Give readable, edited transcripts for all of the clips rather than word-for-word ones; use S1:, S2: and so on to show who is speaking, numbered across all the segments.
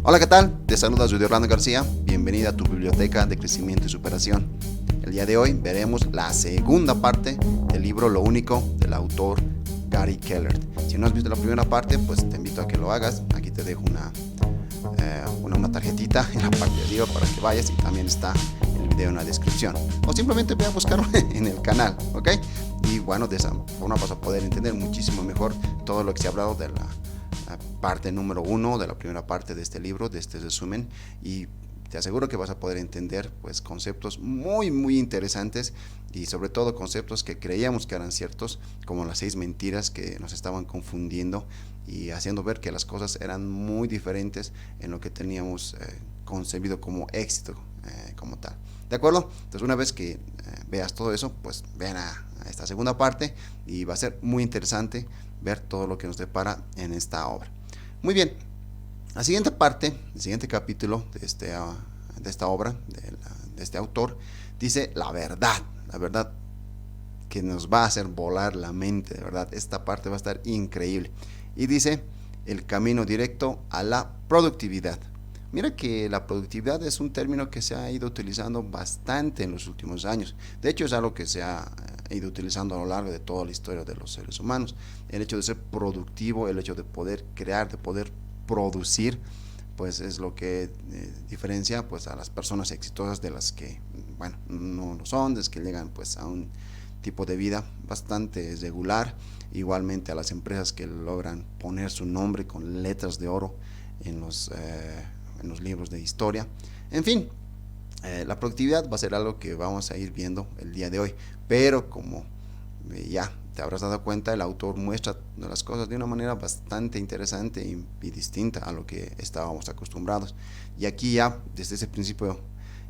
S1: Hola, ¿qué tal? Te saluda Judy Orlando García. Bienvenida a tu biblioteca de crecimiento y superación. El día de hoy veremos la segunda parte del libro Lo Único del autor Gary Keller. Si no has visto la primera parte, pues te invito a que lo hagas. Aquí te dejo una tarjetita en la parte de arriba para que vayas, y también está el video en la descripción. O simplemente ve a buscarlo en el canal, ¿ok? Y bueno, de esa forma vas a poder entender muchísimo mejor todo lo que se ha hablado de la parte número 1 de la primera parte de este libro, de este resumen, y te aseguro que vas a poder entender pues conceptos muy interesantes, y sobre todo conceptos que creíamos que eran ciertos, como las 6 mentiras que nos estaban confundiendo y haciendo ver que las cosas eran muy diferentes en lo que teníamos concebido como éxito como tal. ¿De acuerdo? Entonces, una vez que veas todo eso, pues ven a esta segunda parte, y va a ser muy interesante ver todo lo que nos depara en esta obra. Muy bien, la siguiente parte, el siguiente capítulo de esta obra, de este autor, dice la verdad que nos va a hacer volar la mente, de verdad. Esta parte va a estar increíble. Y dice, el camino directo a la productividad. Mira que la productividad es un término que se ha ido utilizando bastante en los últimos años. De hecho, es algo que se ha ido utilizando a lo largo de toda la historia de los seres humanos. El hecho de ser productivo, el hecho de poder crear, de poder producir, pues es lo que diferencia pues a las personas exitosas de las que, bueno, no lo son, de las que llegan pues a un tipo de vida bastante regular. Igualmente a las empresas que logran poner su nombre con letras de oro en los libros de historia. En fin, la productividad va a ser algo que vamos a ir viendo el día de hoy, pero como ya te habrás dado cuenta, el autor muestra las cosas de una manera bastante interesante y distinta a lo que estábamos acostumbrados. Y aquí ya, desde ese principio,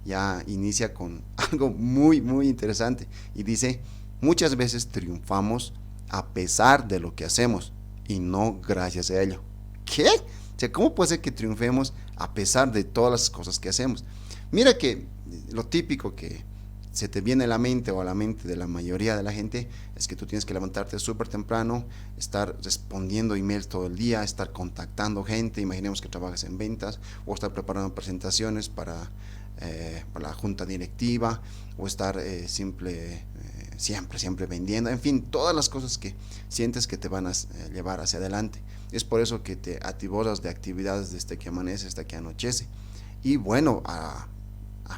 S1: ya inicia con algo muy interesante, y dice, muchas veces triunfamos a pesar de lo que hacemos y no gracias a ello. ¿Qué? O sea, ¿cómo puede ser que triunfemos a pesar de todas las cosas que hacemos? Mira que lo típico que se te viene a la mente, o a la mente de la mayoría de la gente, es que tú tienes que levantarte súper temprano, estar respondiendo emails todo el día, estar contactando gente. Imaginemos que trabajas en ventas, o estar preparando presentaciones para la junta directiva, o estar siempre vendiendo. En fin, todas las cosas que sientes que te van a llevar hacia adelante. Es por eso que te atiborras de actividades desde que amanece hasta que anochece. Y bueno, a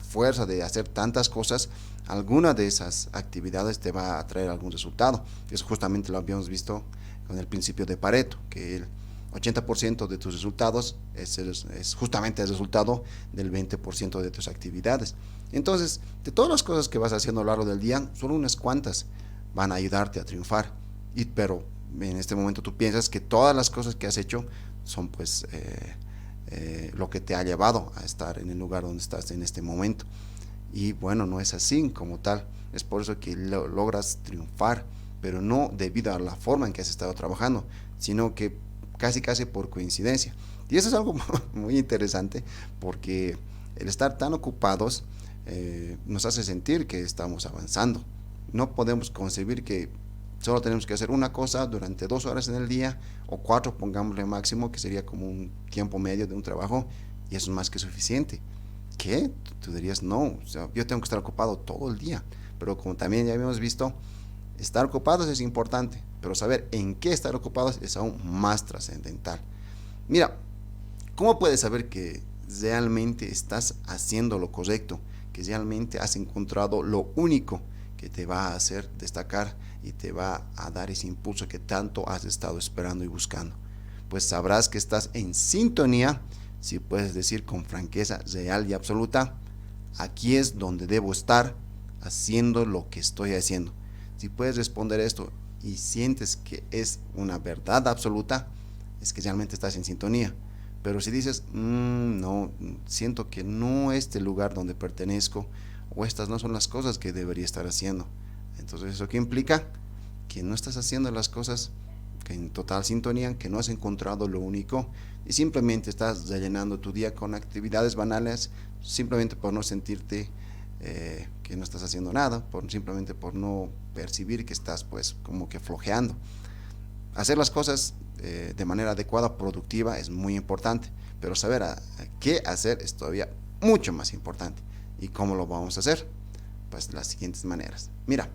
S1: fuerza de hacer tantas cosas, alguna de esas actividades te va a traer algún resultado. Eso justamente lo habíamos visto con el principio de Pareto, que el 80% de tus resultados es justamente el resultado del 20% de tus actividades. Entonces, de todas las cosas que vas haciendo a lo largo del día, solo unas cuantas van a ayudarte a triunfar. Pero en este momento tú piensas que todas las cosas que has hecho son pues lo que te ha llevado a estar en el lugar donde estás en este momento. Y bueno, no es así como tal. Es por eso que logras triunfar, pero no debido a la forma en que has estado trabajando, sino que casi por coincidencia. Y eso es algo muy interesante, porque el estar tan ocupados nos hace sentir que estamos avanzando. No podemos concebir que solo tenemos que hacer una cosa durante 2 horas en el día, o 4, pongámosle máximo, que sería como un tiempo medio de un trabajo, y eso es más que suficiente. ¿Qué? Tú dirías, no, o sea, yo tengo que estar ocupado todo el día. Pero como también ya habíamos visto, estar ocupados es importante, pero saber en qué estar ocupados es aún más trascendental. Mira, ¿cómo puedes saber que realmente estás haciendo lo correcto? Que realmente has encontrado lo único que te va a hacer destacar y te va a dar ese impulso que tanto has estado esperando y buscando. Pues sabrás que estás en sintonía si puedes decir con franqueza real y absoluta, aquí es donde debo estar haciendo lo que estoy haciendo. Si puedes responder esto y sientes que es una verdad absoluta, es que realmente estás en sintonía. Pero si dices, no, siento que no es el lugar donde pertenezco, o estas no son las cosas que debería estar haciendo, entonces eso qué implica, que no estás haciendo las cosas que en total sintonía, que no has encontrado lo único, y simplemente estás rellenando tu día con actividades banales, simplemente por no sentirte que no estás haciendo nada, simplemente por no percibir que estás pues como que flojeando. Hacer las cosas de manera adecuada, productiva, es muy importante, pero saber a qué hacer es todavía mucho más importante. ¿Y cómo lo vamos a hacer? Pues de las siguientes maneras. Mira,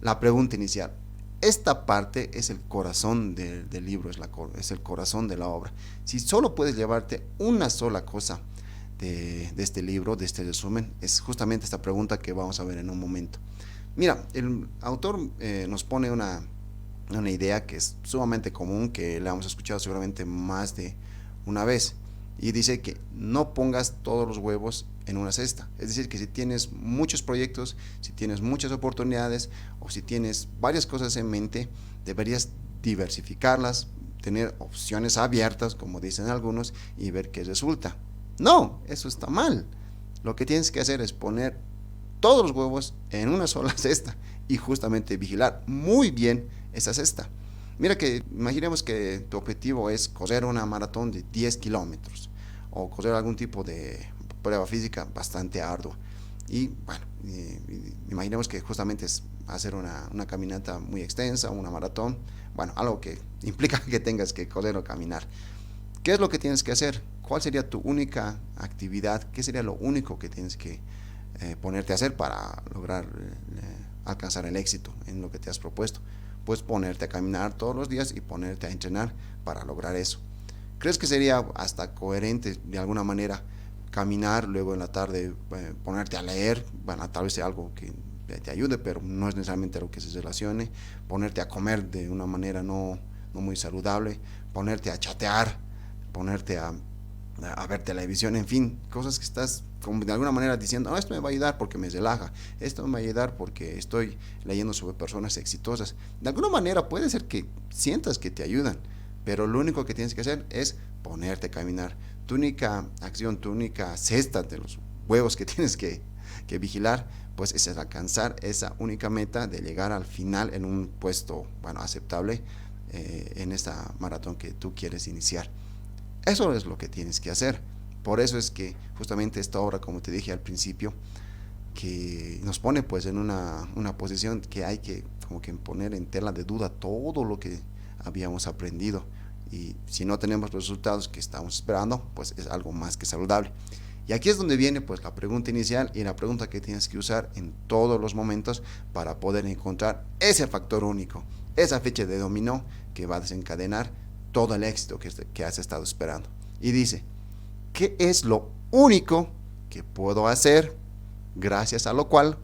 S1: la pregunta inicial. Esta parte es el corazón del libro, es el corazón de la obra. Si solo puedes llevarte una sola cosa de este libro, de este resumen, es justamente esta pregunta que vamos a ver en un momento. Mira, el autor nos pone una idea que es sumamente común, que la hemos escuchado seguramente más de una vez, y dice que no pongas todos los huevos en una cesta. Es decir, que si tienes muchos proyectos, si tienes muchas oportunidades o si tienes varias cosas en mente, deberías diversificarlas, tener opciones abiertas, como dicen algunos, y ver qué resulta. No, eso está mal. Lo que tienes que hacer es poner todos los huevos en una sola cesta y justamente vigilar muy bien esa cesta. Mira que imaginemos que tu objetivo es correr una maratón de 10 kilómetros o correr algún tipo de prueba física bastante ardua. Y bueno, imaginemos que justamente es hacer una caminata muy extensa, una maratón, bueno, algo que implica que tengas que correr o caminar. ¿Qué es lo que tienes que hacer? ¿Cuál sería tu única actividad? ¿Qué sería lo único que tienes que ponerte a hacer para lograr alcanzar el éxito en lo que te has propuesto? Pues ponerte a caminar todos los días y ponerte a entrenar para lograr eso. ¿Crees que sería hasta coherente de alguna manera caminar, luego en la tarde ponerte a leer? Bueno, tal vez sea algo que te ayude, pero no es necesariamente algo que se relacione. Ponerte a comer de una manera no muy saludable, ponerte a chatear, ponerte a ver televisión, en fin, cosas que estás como de alguna manera diciendo, no, esto me va a ayudar porque me relaja, esto me va a ayudar porque estoy leyendo sobre personas exitosas. De alguna manera puede ser que sientas que te ayudan, pero lo único que tienes que hacer es ponerte a caminar. Tu única acción, tu única cesta de los huevos que tienes que vigilar, pues es alcanzar esa única meta de llegar al final en un puesto, bueno, aceptable en esta maratón que tú quieres iniciar. Eso es lo que tienes que hacer. Por eso es que justamente esta obra, como te dije al principio, que nos pone pues en una posición que hay que como que poner en tela de duda todo lo que habíamos aprendido, y si no tenemos los resultados que estamos esperando, pues es algo más que saludable. Y aquí es donde viene pues la pregunta inicial y la pregunta que tienes que usar en todos los momentos para poder encontrar ese factor único, esa ficha de dominó que va a desencadenar todo el éxito que has estado esperando. Y dice, ¿qué es lo único que puedo hacer gracias a lo cual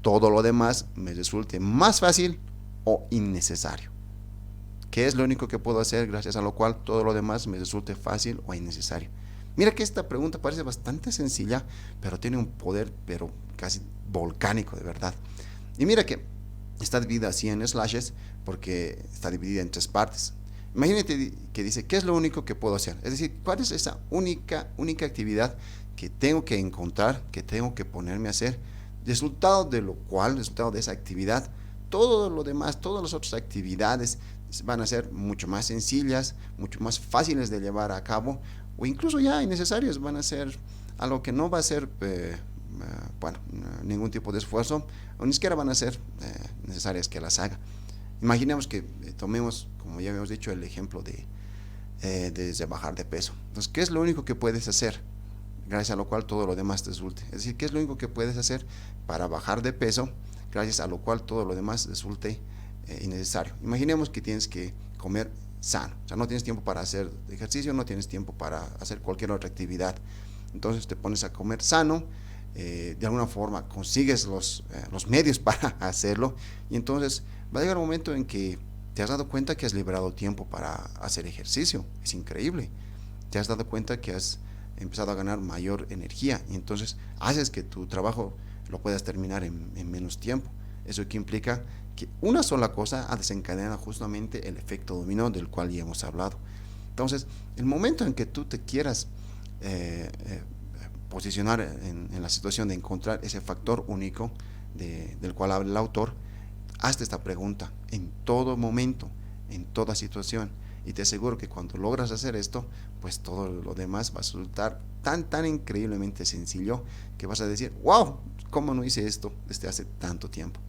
S1: todo lo demás me resulte más fácil o innecesario? ¿Qué es lo único que puedo hacer gracias a lo cual todo lo demás me resulte fácil o innecesario? Mira que esta pregunta parece bastante sencilla, pero tiene un poder, pero casi volcánico, de verdad. Y mira que está dividida así en slashes porque está dividida en tres partes. Imagínate que dice, ¿qué es lo único que puedo hacer? Es decir, ¿cuál es esa única actividad que tengo que encontrar, que tengo que ponerme a hacer? Resultado de lo cual, resultado de esa actividad, todo lo demás, todas las otras actividades van a ser mucho más sencillas, mucho más fáciles de llevar a cabo, o incluso ya innecesarias, van a ser algo que no va a ser, bueno, ningún tipo de esfuerzo, o ni siquiera van a ser necesarias que las haga. Imaginemos que tomemos, como ya habíamos dicho, el ejemplo de bajar de peso. Entonces, ¿qué es lo único que puedes hacer? Gracias a lo cual todo lo demás te resulte. Es decir, ¿qué es lo único que puedes hacer para bajar de peso? Gracias a lo cual todo lo demás resulte innecesario. Imaginemos que tienes que comer sano. O sea, no tienes tiempo para hacer ejercicio, no tienes tiempo para hacer cualquier otra actividad. Entonces te pones a comer sano. De alguna forma consigues los medios para hacerlo, y entonces va a llegar un momento en que te has dado cuenta que has liberado tiempo para hacer ejercicio. Es increíble. Te has dado cuenta que has empezado a ganar mayor energía, y entonces haces que tu trabajo lo puedas terminar en menos tiempo. Eso que implica que una sola cosa ha desencadenado justamente el efecto dominó del cual ya hemos hablado. Entonces, el momento en que tú te quieras posicionar en la situación de encontrar ese factor único del cual habla el autor, hazte esta pregunta en todo momento, en toda situación, y te aseguro que cuando logras hacer esto, pues todo lo demás va a resultar tan increíblemente sencillo que vas a decir, wow, ¿cómo no hice esto desde hace tanto tiempo?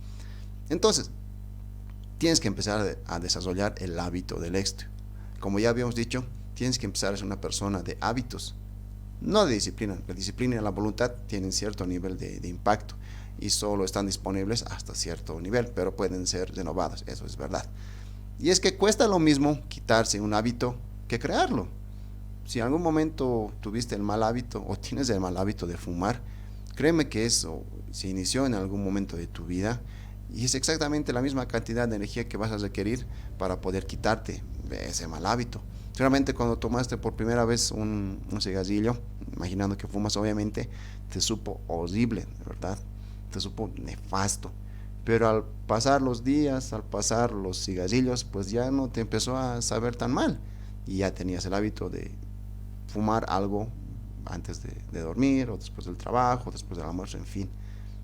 S1: Entonces, tienes que empezar a desarrollar el hábito del éxito. como ya habíamos dicho, tienes que empezar a ser una persona de hábitos, no de disciplina. La disciplina y la voluntad tienen cierto nivel de impacto y solo están disponibles hasta cierto nivel, pero pueden ser renovados, eso es verdad. Y es que cuesta lo mismo quitarse un hábito que crearlo. Si en algún momento tuviste el mal hábito o tienes el mal hábito de fumar, créeme que eso se inició en algún momento de tu vida y es exactamente la misma cantidad de energía que vas a requerir para poder quitarte ese mal hábito. Seguramente cuando tomaste por primera vez un cigarrillo, imaginando que fumas obviamente, te supo horrible, ¿verdad? Te supo nefasto. Pero al pasar los días, al pasar los cigarrillos, pues ya no te empezó a saber tan mal. Y ya tenías el hábito de fumar algo antes de dormir, o después del trabajo, después del almuerzo, en fin.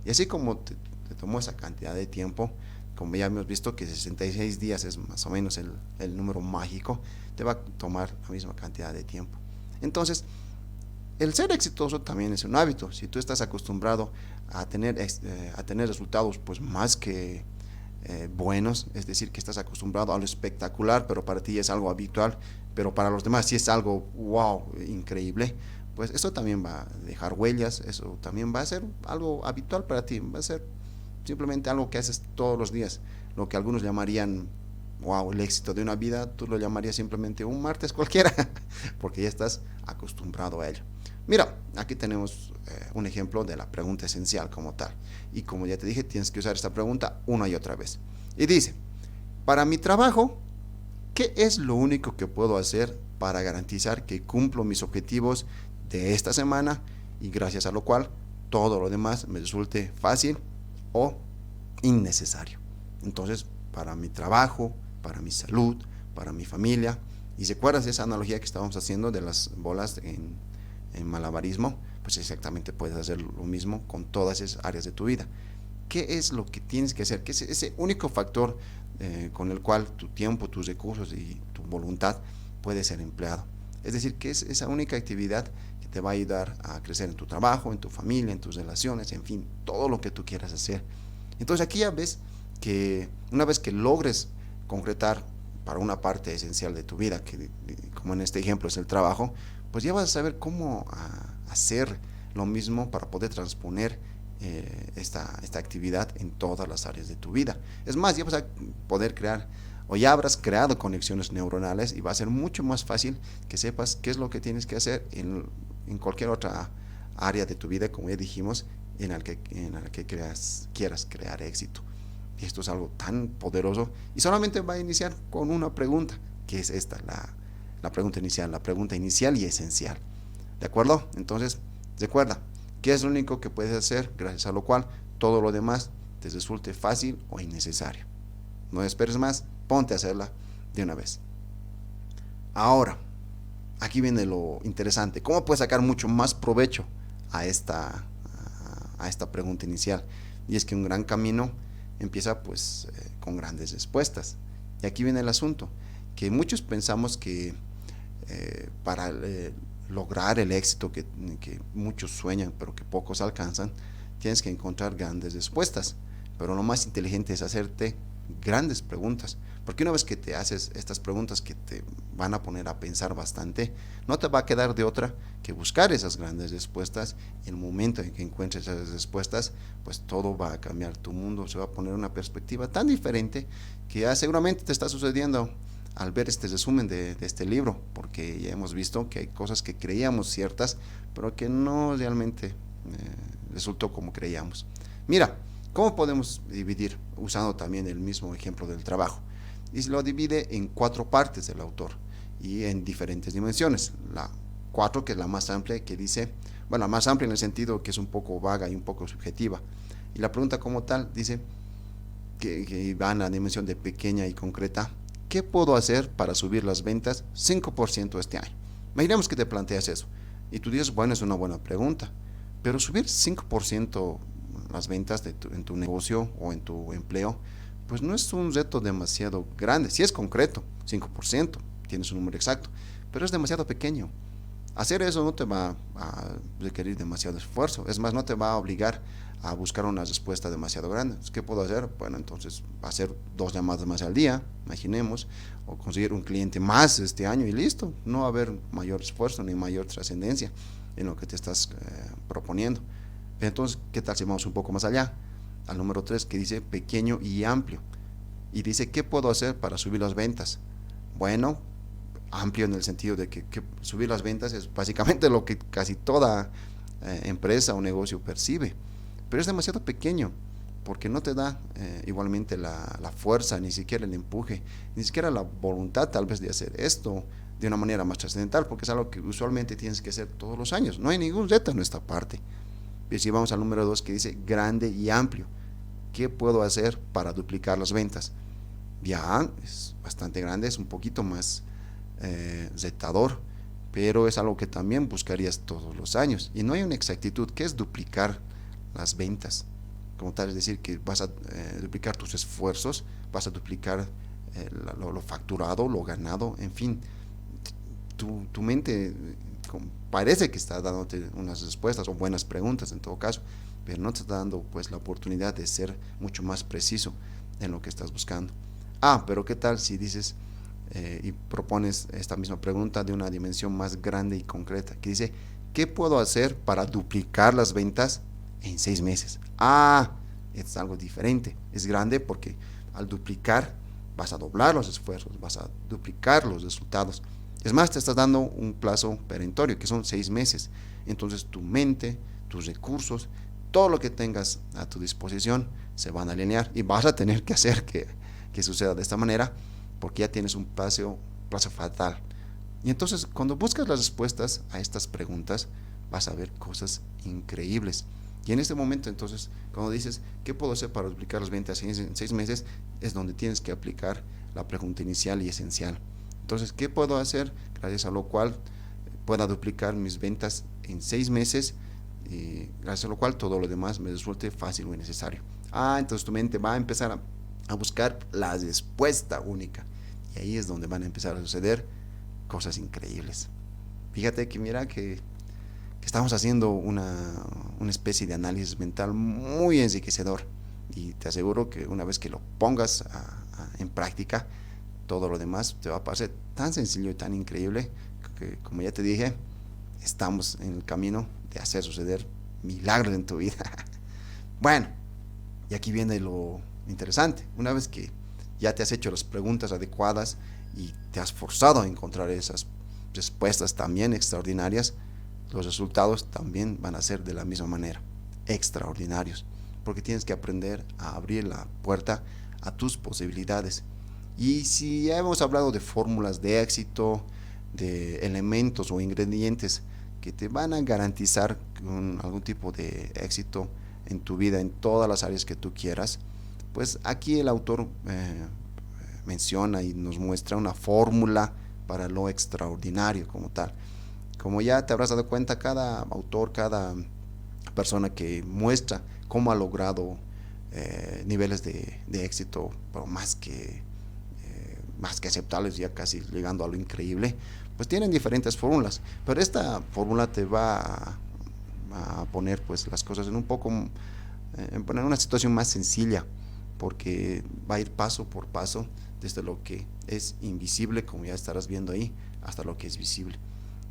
S1: Y así como te tomó esa cantidad de tiempo, como ya hemos visto que 66 días es más o menos el número mágico, te va a tomar la misma cantidad de tiempo. Entonces, el ser exitoso también es un hábito. Si tú estás acostumbrado a tener resultados pues más que buenos, es decir, que estás acostumbrado a lo espectacular, pero para ti es algo habitual, pero para los demás sí es algo wow, increíble, pues eso también va a dejar huellas, eso también va a ser algo habitual para ti, va a ser simplemente algo que haces todos los días, lo que algunos llamarían wow, el éxito de una vida, tú lo llamarías simplemente un martes cualquiera, porque ya estás acostumbrado a ello. Mira, aquí tenemos un ejemplo de la pregunta esencial como tal. Y como ya te dije, tienes que usar esta pregunta una y otra vez. Y dice, para mi trabajo, ¿qué es lo único que puedo hacer para garantizar que cumplo mis objetivos de esta semana y gracias a lo cual todo lo demás me resulte fácil o innecesario? Entonces, para mi trabajo, para mi salud, para mi familia, y recuerdas esa analogía que estábamos haciendo de las bolas en malabarismo, pues exactamente puedes hacer lo mismo con todas esas áreas de tu vida. ¿Qué es lo que tienes que hacer? ¿Qué es ese único factor con el cual tu tiempo, tus recursos y tu voluntad puede ser empleado? Es decir, ¿qué es esa única actividad que te va a ayudar a crecer en tu trabajo, en tu familia, en tus relaciones, en fin, todo lo que tú quieras hacer? Entonces aquí ya ves que una vez que logres concretar para una parte esencial de tu vida, que como en este ejemplo es el trabajo, pues ya vas a saber cómo hacer lo mismo para poder transponer esta actividad en todas las áreas de tu vida. Es más, ya vas a poder crear o ya habrás creado conexiones neuronales y va a ser mucho más fácil que sepas qué es lo que tienes que hacer en cualquier otra área de tu vida, como ya dijimos, en la que quieras crear éxito. Y esto es algo tan poderoso y solamente va a iniciar con una pregunta, que es esta, la pregunta inicial y esencial. ¿De acuerdo? Entonces, recuerda, ¿qué es lo único que puedes hacer gracias a lo cual todo lo demás te resulte fácil o innecesario? No esperes más, ponte a hacerla de una vez. Ahora, aquí viene lo interesante. ¿Cómo puedes sacar mucho más provecho a esta pregunta inicial? Y es que un gran camino empieza pues con grandes respuestas. Y aquí viene el asunto, que muchos pensamos que para lograr el éxito que muchos sueñan pero que pocos alcanzan, tienes que encontrar grandes respuestas. Pero lo más inteligente es hacerte grandes preguntas, porque una vez que te haces estas preguntas que te van a poner a pensar bastante, no te va a quedar de otra que buscar esas grandes respuestas, y el momento en que encuentres esas respuestas, pues todo va a cambiar, tu mundo se va a poner en una perspectiva tan diferente que ya seguramente te está sucediendo al ver este resumen de este libro, porque ya hemos visto que hay cosas que creíamos ciertas, pero que no realmente resultó como creíamos. Mira, ¿cómo podemos dividir? Usando también el mismo ejemplo del trabajo. Y se lo divide en 4 partes del autor y en diferentes dimensiones. La 4, que es la más amplia, que dice, bueno, la más amplia en el sentido que es un poco vaga y un poco subjetiva. Y la pregunta como tal dice que va en la dimensión de pequeña y concreta. ¿Qué puedo hacer para subir las ventas 5% este año? Imaginemos que te planteas eso y tú dices, bueno, es una buena pregunta, pero subir 5% las ventas en tu negocio o en tu empleo, pues no es un reto demasiado grande. Si es concreto, 5%, tienes un número exacto, pero es demasiado pequeño. Hacer eso no te va a requerir demasiado esfuerzo, es más, no te va a obligar a buscar una respuesta demasiado grande. ¿Qué puedo hacer? Bueno, entonces hacer 2 llamadas más al día, imaginemos, o conseguir un cliente más este año y listo. No va a haber mayor esfuerzo ni mayor trascendencia en lo que te estás proponiendo. Entonces, ¿qué tal si vamos un poco más allá? Al número 3, que dice pequeño y amplio. Y dice, ¿qué puedo hacer para subir las ventas? Bueno, amplio en el sentido de que subir las ventas es básicamente lo que casi toda empresa o negocio percibe, pero es demasiado pequeño porque no te da igualmente la fuerza, ni siquiera el empuje, ni siquiera la voluntad tal vez de hacer esto de una manera más trascendental, porque es algo que usualmente tienes que hacer todos los años. No hay ningún reto en esta parte. Y si vamos al número 2, que dice grande y amplio, ¿qué puedo hacer para duplicar las ventas? Ya es bastante grande, es un poquito más retador, pero es algo que también buscarías todos los años. Y no hay una exactitud. ¿Qué es duplicar las ventas? Como tal, es decir, que vas a duplicar tus esfuerzos, vas a duplicar lo facturado, lo ganado, en fin. Tu mente parece que está dándote unas respuestas o buenas preguntas en todo caso, pero no te está dando pues la oportunidad de ser mucho más preciso en lo que estás buscando. Pero ¿qué tal si dices y propones esta misma pregunta de una dimensión más grande y concreta, que dice, ¿qué puedo hacer para duplicar las ventas en 6 meses? Es algo diferente, es grande porque al duplicar vas a doblar los esfuerzos, vas a duplicar los resultados. Es más, te estás dando un plazo perentorio, que son 6 meses. Entonces tu mente, tus recursos, todo lo que tengas a tu disposición se van a alinear y vas a tener que hacer que suceda de esta manera, porque ya tienes un plazo fatal. Y entonces cuando buscas las respuestas a estas preguntas vas a ver cosas increíbles. Y en este momento entonces cuando dices ¿qué puedo hacer para duplicar las ventas en 6 meses? Es donde tienes que aplicar la pregunta inicial y esencial. Entonces, ¿qué puedo hacer gracias a lo cual pueda duplicar mis ventas en 6 meses? Y gracias a lo cual todo lo demás me resulte fácil o necesario. Entonces tu mente va a empezar a buscar la respuesta única. Y ahí es donde van a empezar a suceder cosas increíbles. Fíjate que mira que estamos haciendo una especie de análisis mental muy enriquecedor. Y te aseguro que una vez que lo pongas en práctica, todo lo demás te va a parecer tan sencillo y tan increíble que, como ya te dije, estamos en el camino de hacer suceder milagros en tu vida. Bueno, y aquí viene lo interesante. Una vez que ya te has hecho las preguntas adecuadas y te has forzado a encontrar esas respuestas también extraordinarias, los resultados también van a ser de la misma manera, extraordinarios, porque tienes que aprender a abrir la puerta a tus posibilidades. Y si ya hemos hablado de fórmulas de éxito, de elementos o ingredientes que te van a garantizar algún tipo de éxito en tu vida, en todas las áreas que tú quieras, pues aquí el autor menciona y nos muestra una fórmula para lo extraordinario como tal. Como ya te habrás dado cuenta, cada autor, cada persona que muestra cómo ha logrado niveles de éxito, pero más que aceptables, ya casi llegando a lo increíble, pues tienen diferentes fórmulas, pero esta fórmula te va a poner pues las cosas en un poco, en poner una situación más sencilla, porque va a ir paso por paso desde lo que es invisible, como ya estarás viendo ahí, hasta lo que es visible.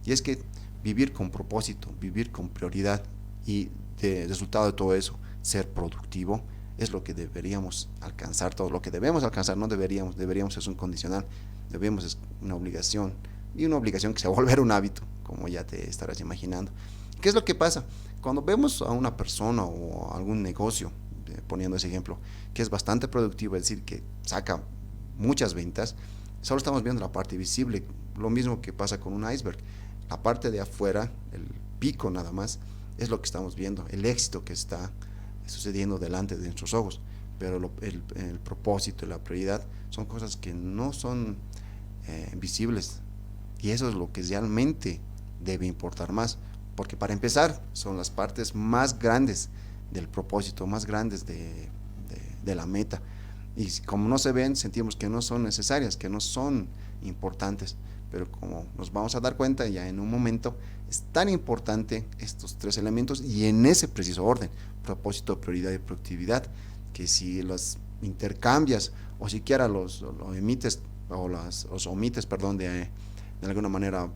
S1: Y es que vivir con propósito, vivir con prioridad y de resultado de todo eso, ser productivo, es lo que deberíamos alcanzar, todo lo que debemos alcanzar, no deberíamos es un condicional, debemos es una obligación, y una obligación que se va a volver un hábito, como ya te estarás imaginando. ¿Qué es lo que pasa? Cuando vemos a una persona o a algún negocio, poniendo ese ejemplo, que es bastante productivo, es decir, que saca muchas ventas, solo estamos viendo la parte visible, lo mismo que pasa con un iceberg. La parte de afuera, el pico nada más, es lo que estamos viendo, el éxito que está sucediendo delante de nuestros ojos, pero el propósito y la prioridad son cosas que no son visibles, y eso es lo que realmente debe importar más, porque para empezar son las partes más grandes del propósito, más grandes de la meta, y como no se ven, sentimos que no son necesarias, que no son importantes, pero como nos vamos a dar cuenta ya en un momento, es tan importante estos tres elementos y en ese preciso orden: propósito, prioridad y productividad, que si los intercambias o siquiera lo emites o los omites, perdón, de alguna manera,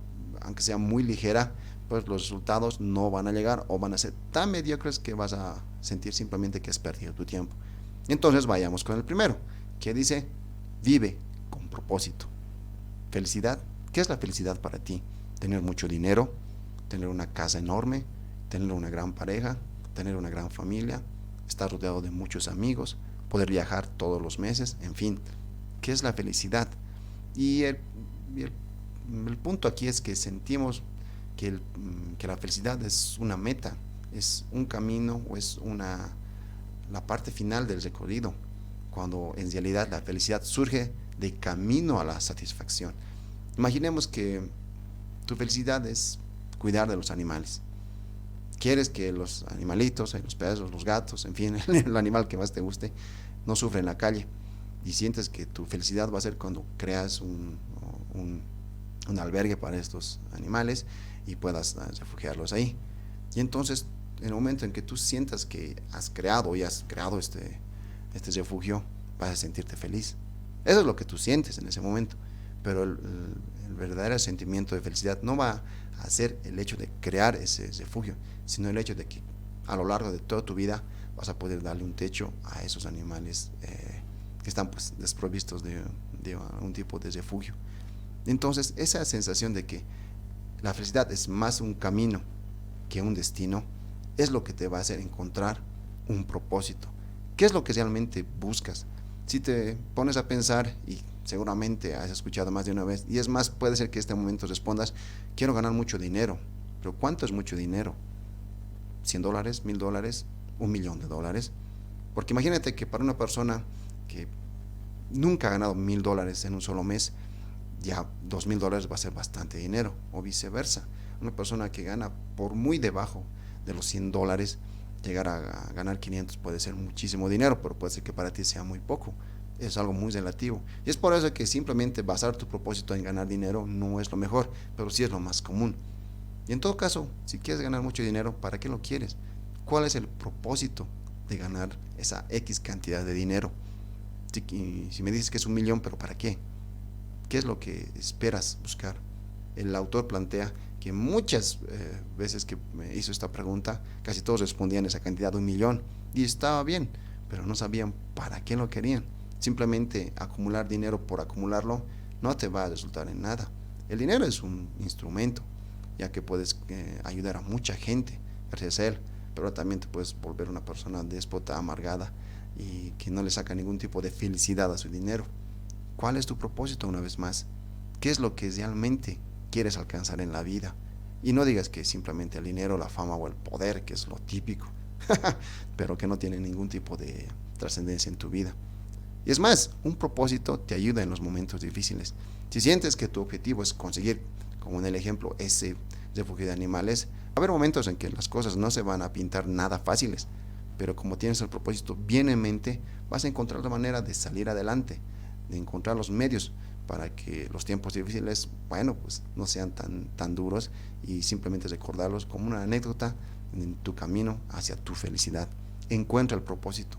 S1: aunque sea muy ligera, pues los resultados no van a llegar o van a ser tan mediocres que vas a sentir simplemente que has perdido tu tiempo. Entonces vayamos con el primero, que dice: vive con propósito. Felicidad. ¿Qué es la felicidad para ti? Tener mucho dinero, tener una casa enorme, tener una gran pareja, tener una gran familia, estar rodeado de muchos amigos, poder viajar todos los meses, en fin. ¿Qué es la felicidad? Y el punto aquí es que sentimos que la felicidad es una meta, es un camino o es la parte final del recorrido, cuando en realidad la felicidad surge de camino a la satisfacción. Imaginemos que tu felicidad es cuidar de los animales. Quieres que los animalitos, los perros, los gatos, en fin, el animal que más te guste, no sufra en la calle. Y sientes que tu felicidad va a ser cuando creas un albergue para estos animales y puedas refugiarlos ahí. Y entonces, en el momento en que tú sientas que has creado este refugio, vas a sentirte feliz. Eso es lo que tú sientes en ese momento. Pero el verdadero sentimiento de felicidad no va a ser el hecho de crear ese refugio, sino el hecho de que a lo largo de toda tu vida vas a poder darle un techo a esos animales que están pues desprovistos de un tipo de refugio. Entonces, esa sensación de que la felicidad es más un camino que un destino es lo que te va a hacer encontrar un propósito. ¿Qué es lo que realmente buscas? Si te pones a pensar, y seguramente has escuchado más de una vez, y es más, puede ser que en este momento respondas: quiero ganar mucho dinero. Pero ¿cuánto es mucho dinero? ¿100 dólares? ¿1000 dólares? $1.000.000. Porque imagínate que para una persona que nunca ha ganado $1000 en un solo mes, ya $2000 va a ser bastante dinero, o viceversa. Una persona que gana por muy debajo de los $100, llegar a ganar 500 puede ser muchísimo dinero, pero puede ser que para ti sea muy poco. Es algo muy relativo. Y es por eso que simplemente basar tu propósito en ganar dinero no es lo mejor, pero sí es lo más común. Y en todo caso, si quieres ganar mucho dinero, ¿para qué lo quieres? ¿Cuál es el propósito de ganar esa X cantidad de dinero? Si me dices que es 1.000.000, ¿pero para qué? ¿Qué es lo que esperas buscar? El autor plantea que muchas veces que me hizo esta pregunta, casi todos respondían esa cantidad de 1.000.000, y estaba bien, pero no sabían para qué lo querían. Simplemente acumular dinero por acumularlo no te va a resultar en nada. El dinero es un instrumento, ya que puedes ayudar a mucha gente gracias a él, pero también te puedes volver una persona déspota, amargada y que no le saca ningún tipo de felicidad a su dinero. ¿Cuál es tu propósito una vez más? ¿Qué es lo que realmente quieres alcanzar en la vida? Y no digas que simplemente el dinero, la fama o el poder, que es lo típico, pero que no tiene ningún tipo de trascendencia en tu vida. Y es más, un propósito te ayuda en los momentos difíciles. Si sientes que tu objetivo es conseguir, como en el ejemplo, ese refugio de animales, va a haber momentos en que las cosas no se van a pintar nada fáciles, pero como tienes el propósito bien en mente, vas a encontrar la manera de salir adelante, de encontrar los medios para que los tiempos difíciles, bueno, pues no sean tan duros, y simplemente recordarlos como una anécdota en tu camino hacia tu felicidad. Encuentra el propósito,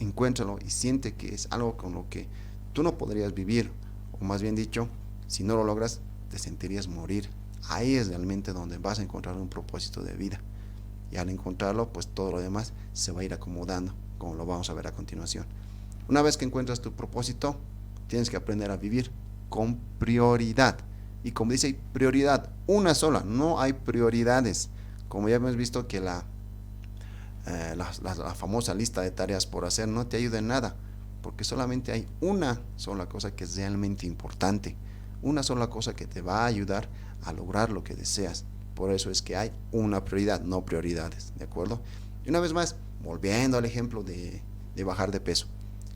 S1: encuéntralo y siente que es algo con lo que tú no podrías vivir, o más bien dicho, si no lo logras, te sentirías morir. Ahí es realmente donde vas a encontrar un propósito de vida, y al encontrarlo, pues todo lo demás se va a ir acomodando, como lo vamos a ver a continuación. Una vez que encuentras tu propósito, tienes que aprender a vivir con prioridad. Y como dice, prioridad, una sola, no hay prioridades. Como ya hemos visto que la famosa lista de tareas por hacer no te ayuda en nada, porque solamente hay una sola cosa que es realmente importante, una sola cosa que te va a ayudar a lograr lo que deseas. Por eso es que hay una prioridad, no prioridades, ¿de acuerdo? Y una vez más, volviendo al ejemplo de bajar de peso,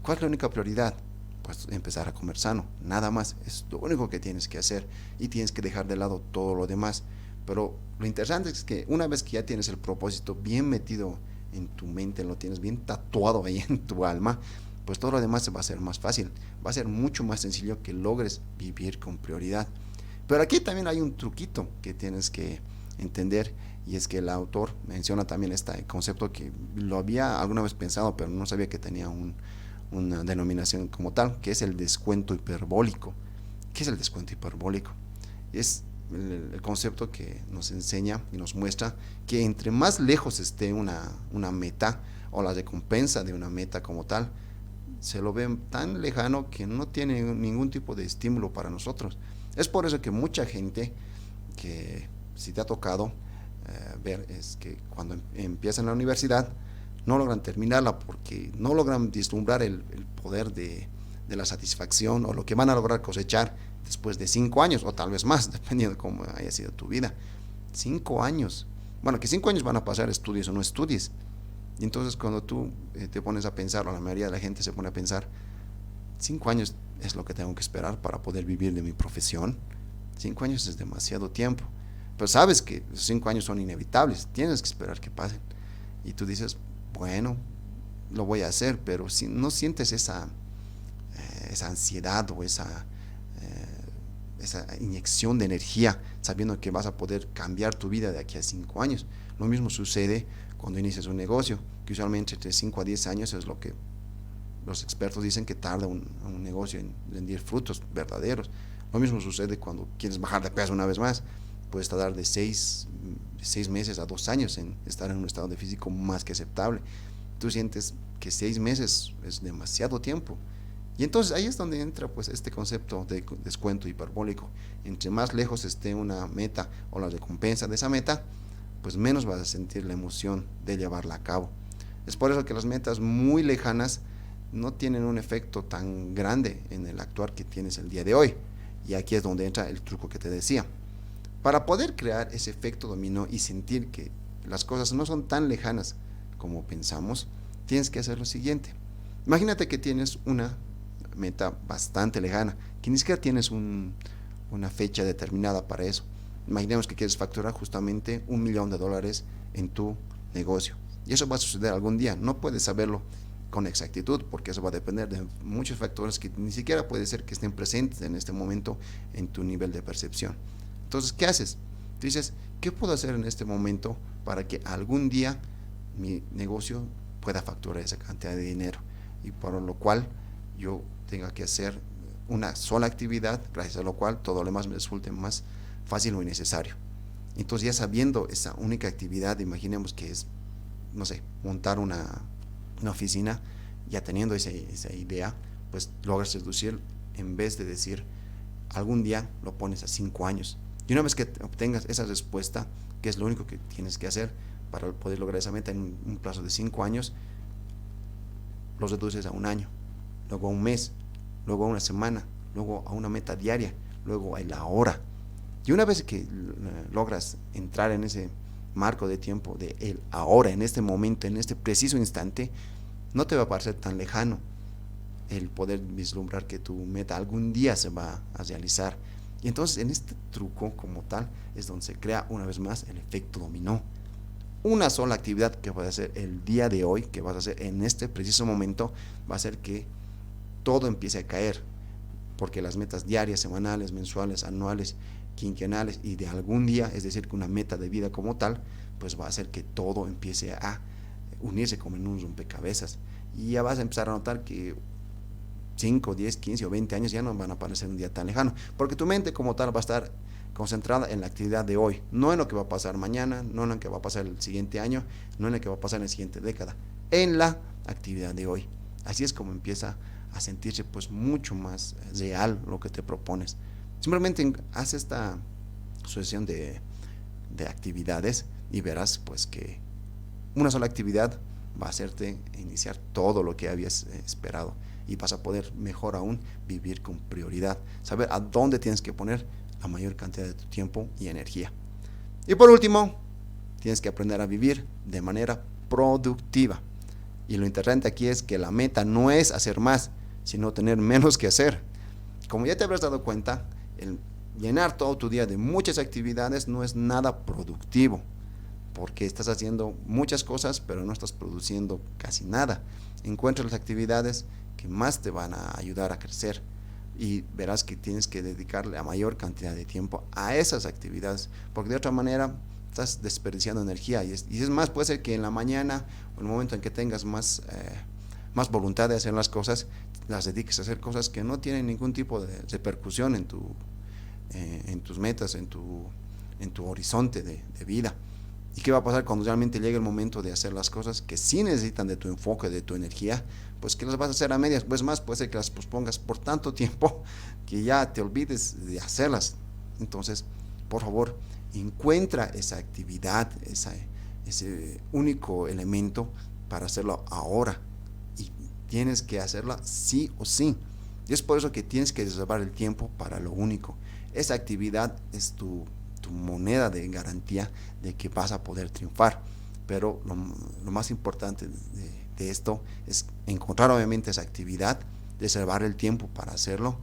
S1: ¿cuál es la única prioridad? Pues empezar a comer sano, nada más. Es lo único que tienes que hacer, y tienes que dejar de lado todo lo demás. Pero lo interesante es que una vez que ya tienes el propósito bien metido en tu mente, lo tienes bien tatuado ahí en tu alma, pues todo lo demás se va a hacer más fácil, va a ser mucho más sencillo que logres vivir con prioridad. Pero aquí también hay un truquito que tienes que entender, y es que el autor menciona también este concepto que lo había alguna vez pensado, pero no sabía que tenía una denominación como tal, que es el descuento hiperbólico. ¿Qué es el descuento hiperbólico? Es el concepto que nos enseña y nos muestra que entre más lejos esté una meta o la recompensa de una meta como tal, se lo ve tan lejano que no tiene ningún tipo de estímulo para nosotros. Es por eso que mucha gente, que si te ha tocado ver, es que cuando empiezan la universidad no logran terminarla porque no logran vislumbrar el poder de la satisfacción o lo que van a lograr cosechar después de 5 años o tal vez más, dependiendo de cómo haya sido tu vida. 5 años. Bueno, que 5 años van a pasar, estudies o no estudies. Y entonces cuando tú te pones a pensar, o la mayoría de la gente se pone a pensar, 5 años es lo que tengo que esperar para poder vivir de mi profesión. 5 años es demasiado tiempo. Pero sabes que 5 años son inevitables, tienes que esperar que pasen. Y tú dices, bueno, lo voy a hacer, pero si no sientes esa ansiedad o esa inyección de energía, sabiendo que vas a poder cambiar tu vida de aquí a 5 años. Lo mismo sucede cuando inicias un negocio, que usualmente entre 5 a 10 años es lo que los expertos dicen que tarda un negocio en rendir frutos verdaderos. Lo mismo sucede cuando quieres bajar de peso una vez más. Puedes tardar de 6 meses a 2 años en estar en un estado de físico más que aceptable. Tú sientes que 6 meses es demasiado tiempo. Y entonces ahí es donde entra pues este concepto de descuento hiperbólico. Entre más lejos esté una meta o la recompensa de esa meta, pues menos vas a sentir la emoción de llevarla a cabo. Es por eso que las metas muy lejanas no tienen un efecto tan grande en el actuar que tienes el día de hoy. Y aquí es donde entra el truco que te decía. Para poder crear ese efecto dominó y sentir que las cosas no son tan lejanas como pensamos, tienes que hacer lo siguiente. Imagínate que tienes una meta bastante lejana, que ni siquiera tienes una fecha determinada para eso. Imaginemos que quieres facturar justamente $1,000,000 en tu negocio. Y eso va a suceder algún día. No puedes saberlo con exactitud, porque eso va a depender de muchos factores que ni siquiera puede ser que estén presentes en este momento en tu nivel de percepción. Entonces, ¿qué haces? Tú dices, ¿qué puedo hacer en este momento para que algún día mi negocio pueda facturar esa cantidad de dinero? Y por lo cual yo tenga que hacer una sola actividad, gracias a lo cual todo lo demás me resulte más fácil o innecesario. Entonces, ya sabiendo esa única actividad, imaginemos que es, no sé, montar una oficina, ya teniendo esa idea, pues logras reducir, en vez de decir algún día, lo pones a 5 años. Y una vez que obtengas esa respuesta, que es lo único que tienes que hacer para poder lograr esa meta en un plazo de 5 años, los reduces a 1 año, luego a 1 mes, luego a 1 semana, luego a una meta diaria, luego a la hora. Y una vez que logras entrar en ese marco de tiempo de el ahora, en este momento, en este preciso instante, no te va a parecer tan lejano el poder vislumbrar que tu meta algún día se va a realizar. Y entonces en este truco como tal es donde se crea una vez más el efecto dominó. Una sola actividad que vas a hacer el día de hoy, que vas a hacer en este preciso momento, va a hacer que todo empiece a caer, porque las metas diarias, semanales, mensuales, anuales, quinquenales y de algún día, es decir, que una meta de vida como tal, pues va a hacer que todo empiece a unirse como en un rompecabezas. Y ya vas a empezar a notar que 5, 10, 15 o 20 años ya no van a parecer un día tan lejano, porque tu mente como tal va a estar concentrada en la actividad de hoy, no en lo que va a pasar mañana, no en lo que va a pasar el siguiente año, no en lo que va a pasar en la siguiente década, en la actividad de hoy. Así es como empieza a sentirse pues mucho más real lo que te propones. Simplemente haz esta sucesión de actividades y verás pues que una sola actividad va a hacerte iniciar todo lo que habías esperado, y vas a poder, mejor aún, vivir con prioridad, saber a dónde tienes que poner la mayor cantidad de tu tiempo y energía. Y por último, tienes que aprender a vivir de manera productiva. Y lo interesante aquí es que la meta no es hacer más, sino tener menos que hacer. Como ya te habrás dado cuenta, el llenar todo tu día de muchas actividades no es nada productivo, porque estás haciendo muchas cosas, pero no estás produciendo casi nada. Encuentra las actividades que más te van a ayudar a crecer. y verás que tienes que dedicarle la mayor cantidad de tiempo a esas actividades, porque de otra manera estás desperdiciando energía y es más, puede ser que en la mañana o en el momento en que tengas más voluntad de hacer las cosas, las dediques a hacer cosas que no tienen ningún tipo de repercusión en tus metas, en tu horizonte de vida. ¿Y qué va a pasar cuando realmente llegue el momento de hacer las cosas que sí necesitan de tu enfoque, de tu energía? Pues que las vas a hacer a medias, pues más puede ser que las pospongas por tanto tiempo que ya te olvides de hacerlas. Entonces, por favor, encuentra esa actividad, ese único elemento para hacerlo ahora, y tienes que hacerla sí o sí. Y es por eso que tienes que reservar el tiempo para lo único. Esa actividad es tu moneda de garantía de que vas a poder triunfar. Pero lo más importante de esto es encontrar obviamente esa actividad, reservar el tiempo para hacerlo,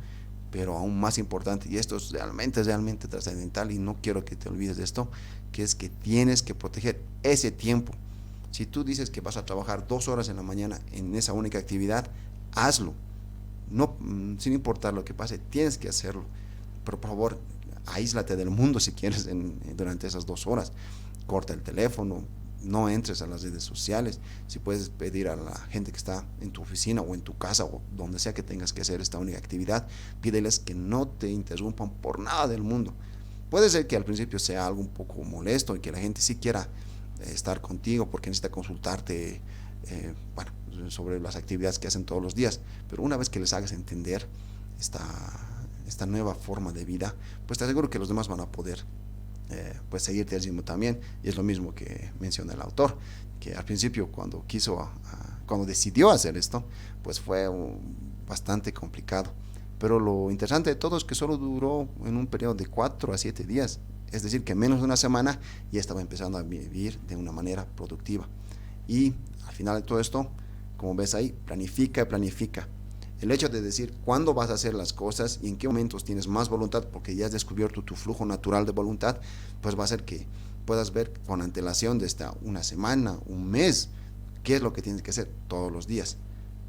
S1: pero aún más importante, y esto es realmente trascendental y no quiero que te olvides de esto, que es que tienes que proteger ese tiempo. Si tú dices que vas a trabajar 2 horas en la mañana en esa única actividad, hazlo, no, sin importar lo que pase, tienes que hacerlo. Pero por favor, aíslate del mundo si quieres durante esas 2 horas. Corta el teléfono, no entres a las redes sociales. Si puedes pedir a la gente que está en tu oficina o en tu casa o donde sea que tengas que hacer esta única actividad, pídeles que no te interrumpan por nada del mundo. Puede ser que al principio sea algo un poco molesto y que la gente sí quiera estar contigo porque necesita consultarte bueno, sobre las actividades que hacen todos los días, pero una vez que les hagas entender esta nueva forma de vida, pues te aseguro que los demás van a poder pues seguirte al ritmo también. Y es lo mismo que menciona el autor, que al principio cuando cuando decidió hacer esto, pues fue bastante complicado, pero lo interesante de todo es que solo duró en un periodo de 4 a 7 días, es decir, que en menos de una semana ya estaba empezando a vivir de una manera productiva. Y al final de todo esto, como ves ahí, planifica. El hecho de decir cuándo vas a hacer las cosas y en qué momentos tienes más voluntad, porque ya has descubierto tu flujo natural de voluntad, pues va a hacer que puedas ver con antelación desde una semana, un mes, qué es lo que tienes que hacer todos los días.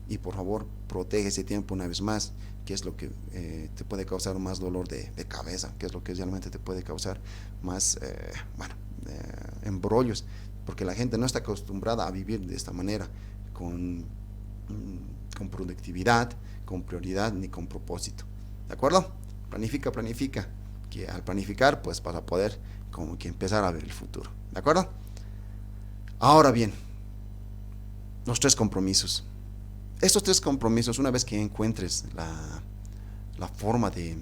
S1: Y por favor, protege ese tiempo una vez más, qué es lo que te puede causar más dolor de cabeza, qué es lo que realmente te puede causar más, embrollos, porque la gente no está acostumbrada a vivir de esta manera, con productividad, con prioridad ni con propósito. ¿De acuerdo? Planifica, que al planificar pues vas a poder como que empezar a ver el futuro. ¿De acuerdo? Ahora bien, los 3 compromisos. Estos 3 compromisos, una vez que encuentres la forma de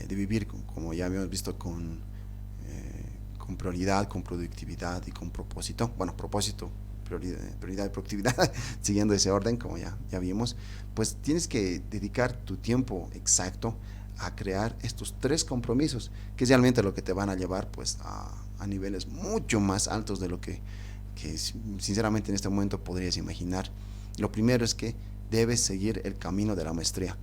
S1: vivir, como ya habíamos visto, con prioridad, con productividad y con propósito, bueno, propósito, prioridad y productividad, siguiendo ese orden como ya vimos, pues tienes que dedicar tu tiempo exacto a crear estos 3 compromisos, que es realmente lo que te van a llevar pues a niveles mucho más altos de lo que sinceramente en este momento podrías imaginar. Lo primero es que debes seguir el camino de la maestría.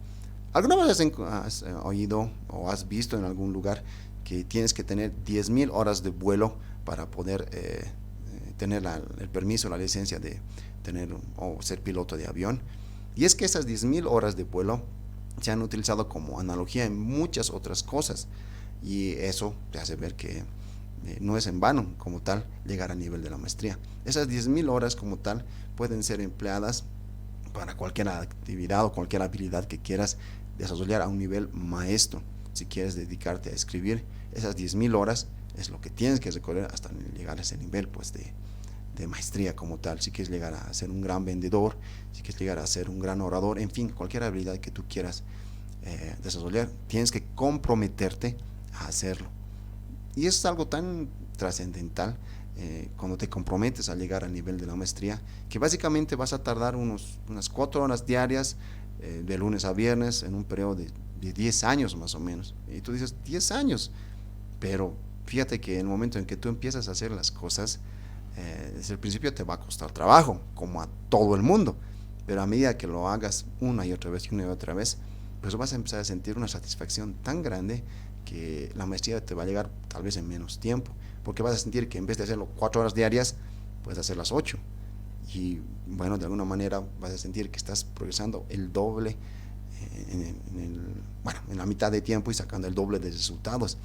S1: ¿Alguna vez has oído o has visto en algún lugar que tienes que tener 10.000 horas de vuelo para poder tener el permiso, la licencia de tener o ser piloto de avión? Y es que esas 10.000 horas de vuelo se han utilizado como analogía en muchas otras cosas, y eso te hace ver que no es en vano como tal llegar a nivel de la maestría. Esas 10.000 horas como tal pueden ser empleadas para cualquier actividad o cualquier habilidad que quieras desarrollar a un nivel maestro. Si quieres dedicarte a escribir, esas 10.000 horas es lo que tienes que recorrer hasta llegar a ese nivel pues de maestría como tal. Si quieres llegar a ser un gran vendedor, si quieres llegar a ser un gran orador, en fin, cualquier habilidad que tú quieras desarrollar, tienes que comprometerte a hacerlo. Y es algo tan trascendental cuando te comprometes a llegar al nivel de la maestría, que básicamente vas a tardar unas 4 horas diarias, de lunes a viernes, en un periodo de 10 años más o menos. Y tú dices, 10 años, pero fíjate que en el momento en que tú empiezas a hacer las cosas, desde el principio te va a costar trabajo, como a todo el mundo, pero a medida que lo hagas una y otra vez, pues vas a empezar a sentir una satisfacción tan grande que la maestría te va a llegar tal vez en menos tiempo, porque vas a sentir que en vez de hacerlo 4 horas diarias, puedes hacerlas 8, y bueno, de alguna manera vas a sentir que estás progresando el doble en la mitad de tiempo y sacando el doble de resultados.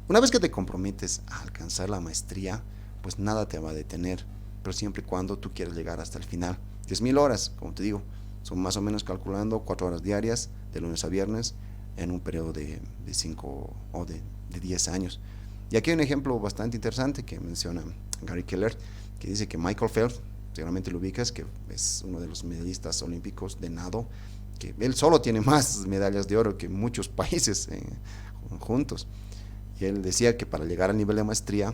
S1: Una vez que te comprometes a alcanzar la maestría, pues nada te va a detener, pero siempre y cuando tú quieras llegar hasta el final. 10.000 horas, como te digo, son más o menos calculando 4 horas diarias, de lunes a viernes, en un periodo de 5 o de 10 años. Y aquí hay un ejemplo bastante interesante que menciona Gary Keller, que dice que Michael Phelps, seguramente lo ubicas, que es uno de los medallistas olímpicos de nado, que él solo tiene más medallas de oro que muchos países juntos. Y él decía que para llegar al nivel de maestría,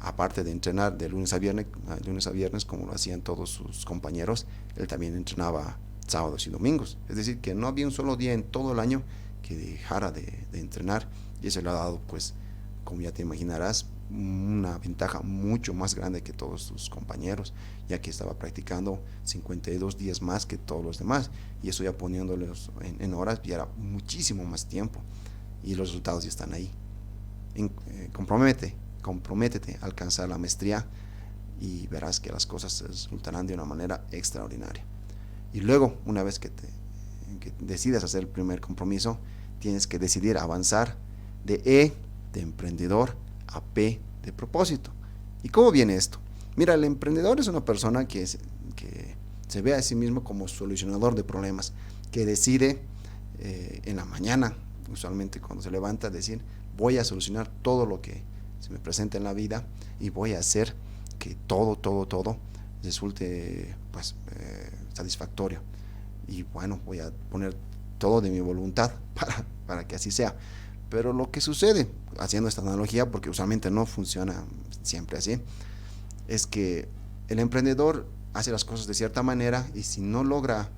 S1: aparte de entrenar de lunes a viernes como lo hacían todos sus compañeros, él también entrenaba sábados y domingos. Es decir, que no había un solo día en todo el año que dejara de entrenar, y eso le ha dado, pues, como ya te imaginarás, una ventaja mucho más grande que todos sus compañeros, ya que estaba practicando 52 días más que todos los demás, y eso ya poniéndolos en horas, ya era muchísimo más tiempo, y los resultados ya están ahí. Comprométete a alcanzar la maestría y verás que las cosas resultarán de una manera extraordinaria. Y luego, una vez que decidas hacer el primer compromiso, tienes que decidir avanzar de E de emprendedor a P de propósito. ¿Y cómo viene esto? Mira, el emprendedor es una persona que se ve a sí mismo como solucionador de problemas, que decide en la mañana, usualmente cuando se levanta, decir: voy a solucionar todo lo que se me presenta en la vida y voy a hacer que todo resulte, pues, satisfactorio. Y bueno, voy a poner todo de mi voluntad para que así sea. Pero lo que sucede, haciendo esta analogía, porque usualmente no funciona siempre así, es que el emprendedor hace las cosas de cierta manera, y si no logra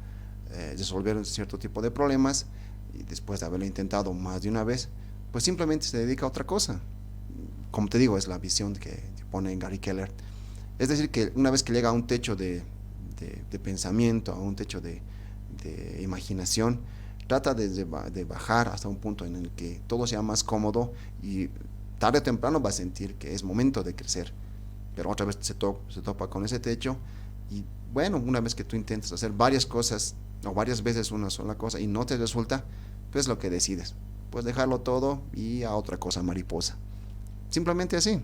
S1: resolver un cierto tipo de problemas, y después de haberlo intentado más de una vez, pues simplemente se dedica a otra cosa. Como te digo, es la visión que pone Gary Keller. Es decir, que una vez que llega a un techo de pensamiento, a un techo de imaginación, trata de bajar hasta un punto en el que todo sea más cómodo, y tarde o temprano va a sentir que es momento de crecer, pero otra vez se topa con ese techo. Y bueno, una vez que tú intentas hacer varias cosas o varias veces una sola cosa y no te resulta, pues lo que decides, pues dejarlo todo y a otra cosa mariposa, simplemente así.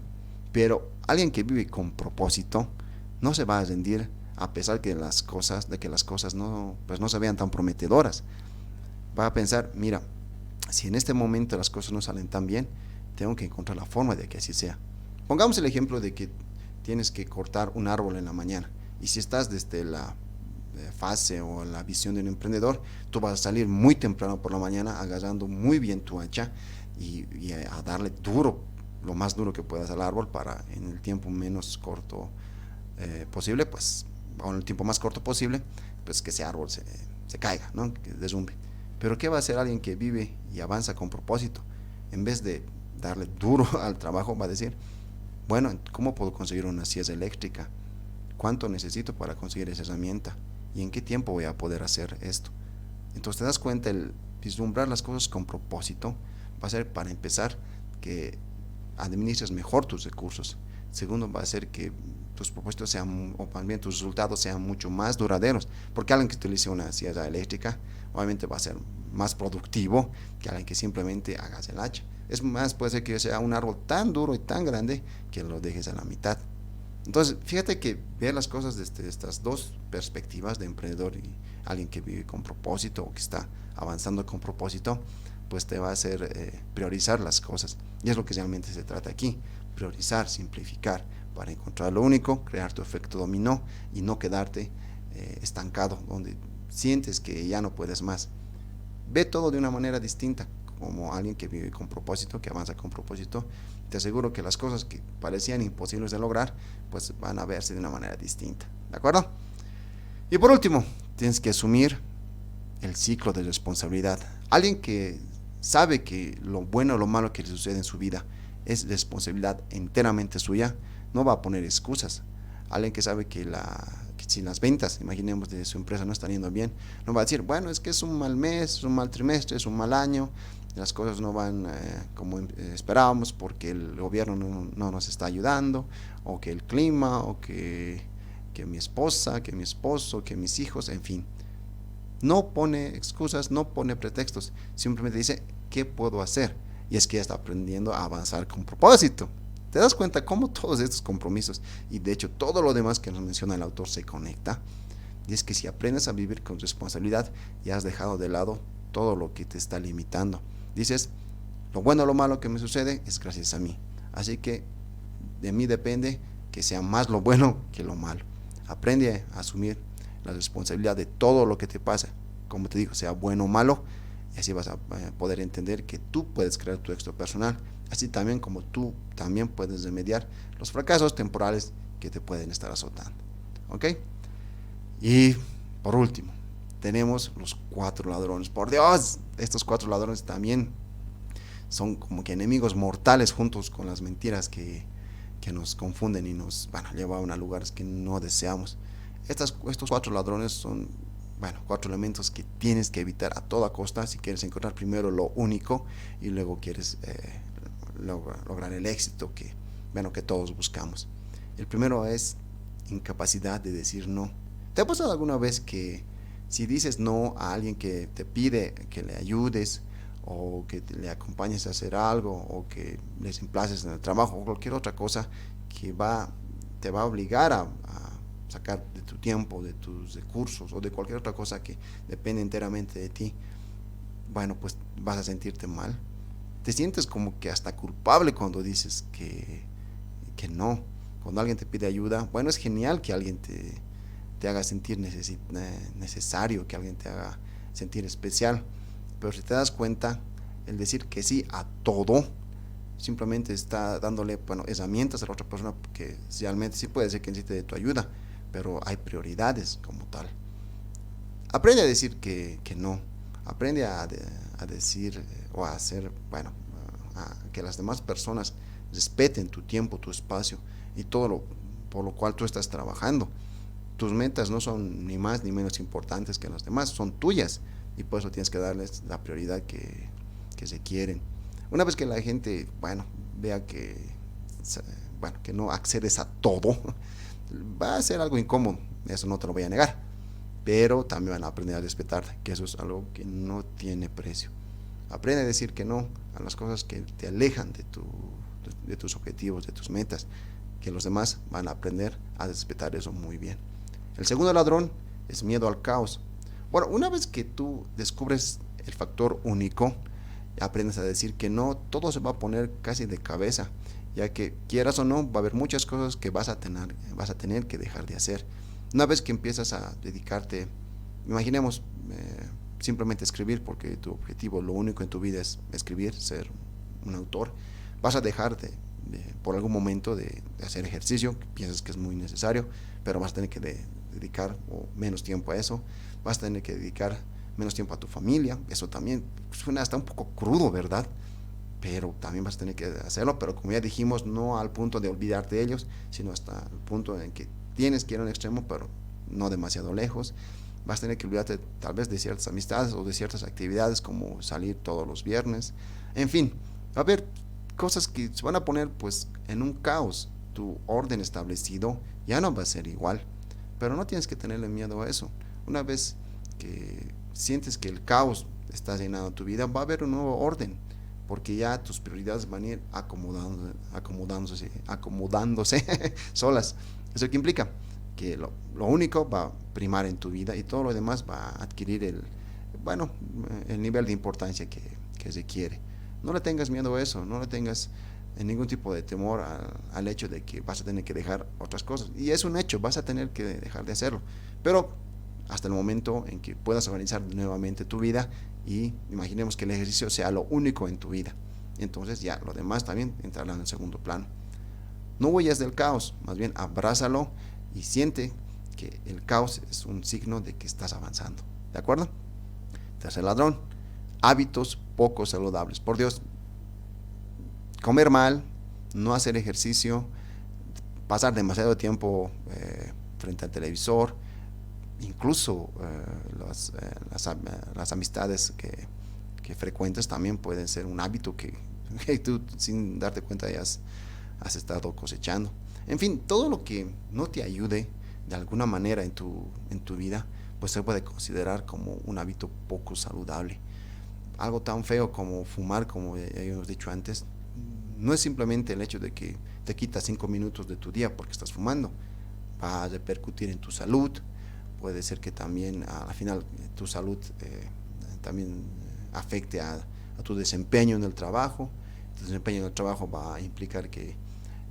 S1: Pero alguien que vive con propósito no se va a rendir a pesar que las cosas no, pues no se vean tan prometedoras. Va a pensar: mira, si en este momento las cosas no salen tan bien, tengo que encontrar la forma de que así sea. Pongamos el ejemplo de que tienes que cortar un árbol en la mañana, y si estás desde la fase o la visión de un emprendedor, tú vas a salir muy temprano por la mañana, agarrando muy bien tu hacha y a darle duro, lo más duro que puedas al árbol, para en el tiempo menos corto posible, pues, o en el tiempo más corto posible, pues que ese árbol se caiga, ¿no? Que derrumbe. Pero ¿qué va a hacer alguien que vive y avanza con propósito? En vez de darle duro al trabajo, va a decir: bueno, ¿cómo puedo conseguir una sierra eléctrica? ¿Cuánto necesito para conseguir esa herramienta? ¿Y en qué tiempo voy a poder hacer esto? Entonces te das cuenta, el vislumbrar las cosas con propósito va a ser, para empezar, que administres mejor tus recursos. Segundo, va a ser que tus propósitos sean, o también tus resultados sean mucho más duraderos, porque alguien que utilice una sierra eléctrica obviamente va a ser más productivo que alguien que simplemente hagas el hacha. Es más, puede ser que sea un árbol tan duro y tan grande que lo dejes a la mitad. Entonces, fíjate que ver las cosas desde estas dos perspectivas, de emprendedor y alguien que vive con propósito o que está avanzando con propósito, pues te va a hacer priorizar las cosas. Y es lo que realmente se trata aquí: priorizar, simplificar, para encontrar lo único, crear tu efecto dominó y no quedarte estancado, donde sientes que ya no puedes más. Ve todo de una manera distinta, como alguien que vive con propósito, que avanza con propósito. Te aseguro que las cosas que parecían imposibles de lograr, pues van a verse de una manera distinta, ¿de acuerdo? Y por último, tienes que asumir el ciclo de responsabilidad. Alguien que sabe que lo bueno o lo malo que le sucede en su vida es responsabilidad enteramente suya, no va a poner excusas. Alguien que sabe que si las ventas, imaginemos, de su empresa no están yendo bien, no va a decir: bueno, es que es un mal mes, es un mal trimestre, es un mal año, las cosas no van como esperábamos, porque el gobierno no nos está ayudando, o que el clima, o que mi esposa, que mi esposo, que mis hijos, en fin. No pone excusas, no pone pretextos, simplemente dice, ¿qué puedo hacer? Y es que ya está aprendiendo a avanzar con propósito. ¿Te das cuenta cómo todos estos compromisos y de hecho todo lo demás que nos menciona el autor se conecta? Y es que si aprendes a vivir con responsabilidad, ya has dejado de lado todo lo que te está limitando. Dices, lo bueno o lo malo que me sucede es gracias a mí. Así que de mí depende que sea más lo bueno que lo malo. Aprende a asumir la responsabilidad de todo lo que te pasa. Como te digo, sea bueno o malo, y así vas a poder entender que tú puedes crear tu éxito personal. Así también como tú también puedes remediar los fracasos temporales que te pueden estar azotando. ¿Ok? Y por último, tenemos los 4 ladrones. Por Dios, estos 4 ladrones también son como que enemigos mortales juntos con las mentiras que nos confunden y nos llevan a lugares que no deseamos. Estos 4 ladrones son 4 elementos que tienes que evitar a toda costa si quieres encontrar primero lo único y luego quieres lograr el éxito que todos buscamos. El primero es incapacidad de decir no. ¿Te ha pasado alguna vez que si dices no a alguien que te pide que le ayudes o que le acompañes a hacer algo o que les emplaces en el trabajo o cualquier otra cosa que te va a obligar a sacar de tu tiempo, de tus recursos o de cualquier otra cosa que depende enteramente de ti? Pues vas a sentirte mal. Te sientes como que hasta culpable cuando dices que no. Cuando alguien te pide ayuda, es genial que alguien te haga sentir necesario, que alguien te haga sentir especial. Pero si te das cuenta, el decir que sí a todo simplemente está dándole herramientas a la otra persona que realmente sí puede ser que necesite de tu ayuda, pero hay prioridades como tal. Aprende a decir que no. Aprende a decir o a hacer, que las demás personas respeten tu tiempo, tu espacio y todo por lo cual tú estás trabajando. Tus metas no son ni más ni menos importantes que las demás, son tuyas y por eso tienes que darles la prioridad que se quieren. Una vez que la gente, vea que no accedes a todo, va a ser algo incómodo, eso no te lo voy a negar, pero también van a aprender a respetarte, que eso es algo que no tiene precio. Aprende a decir que no a las cosas que te alejan de tus objetivos, de tus metas, que los demás van a aprender a respetar eso muy bien. El segundo ladrón es miedo al caos. Una vez que tú descubres el factor único, aprendes a decir que no, todo se va a poner casi de cabeza, ya que quieras o no, va a haber muchas cosas que vas a tener que dejar de hacer. Una vez que empiezas a dedicarte, imaginemos, simplemente escribir, porque tu objetivo, lo único en tu vida es escribir, ser un autor, vas a dejar por algún momento de hacer ejercicio, que piensas que es muy necesario, pero vas a tener que dedicar menos tiempo a eso, vas a tener que dedicar menos tiempo a tu familia, eso también suena hasta un poco crudo, ¿verdad? Pero también vas a tener que hacerlo, pero como ya dijimos, no al punto de olvidarte de ellos, sino hasta el punto en que tienes que ir a un extremo, pero no demasiado lejos. Vas a tener que olvidarte tal vez de ciertas amistades o de ciertas actividades como salir todos los viernes. En fin, va a haber cosas que se van a poner en un caos. Tu orden establecido ya no va a ser igual, pero no tienes que tenerle miedo a eso. Una vez que sientes que el caos está llenando tu vida, va a haber un nuevo orden, porque ya tus prioridades van a ir acomodándose solas. ¿Eso qué implica? Que lo único va a primar en tu vida y todo lo demás va a adquirir el nivel de importancia que se quiere. No le tengas miedo a eso, no le tengas ningún tipo de temor al hecho de que vas a tener que dejar otras cosas. Y es un hecho, vas a tener que dejar de hacerlo. Pero hasta el momento en que puedas organizar nuevamente tu vida y imaginemos que el ejercicio sea lo único en tu vida. Entonces ya lo demás también entrará en el segundo plano. No huyas del caos, más bien abrázalo y siente que el caos es un signo de que estás avanzando. ¿De acuerdo? Tercer ladrón, hábitos poco saludables. Por Dios, comer mal, no hacer ejercicio, pasar demasiado tiempo frente al televisor, incluso las amistades que frecuentas también pueden ser un hábito que tú sin darte cuenta ya has estado cosechando. En fin, todo lo que no te ayude de alguna manera en tu vida pues se puede considerar como un hábito poco saludable. Algo tan feo como fumar, como ya hemos dicho antes, no es simplemente el hecho de que te quitas 5 minutos de tu día porque estás fumando, va a repercutir en tu salud. Puede ser que también al final tu salud también afecte a tu desempeño en el trabajo. Tu desempeño en el trabajo va a implicar que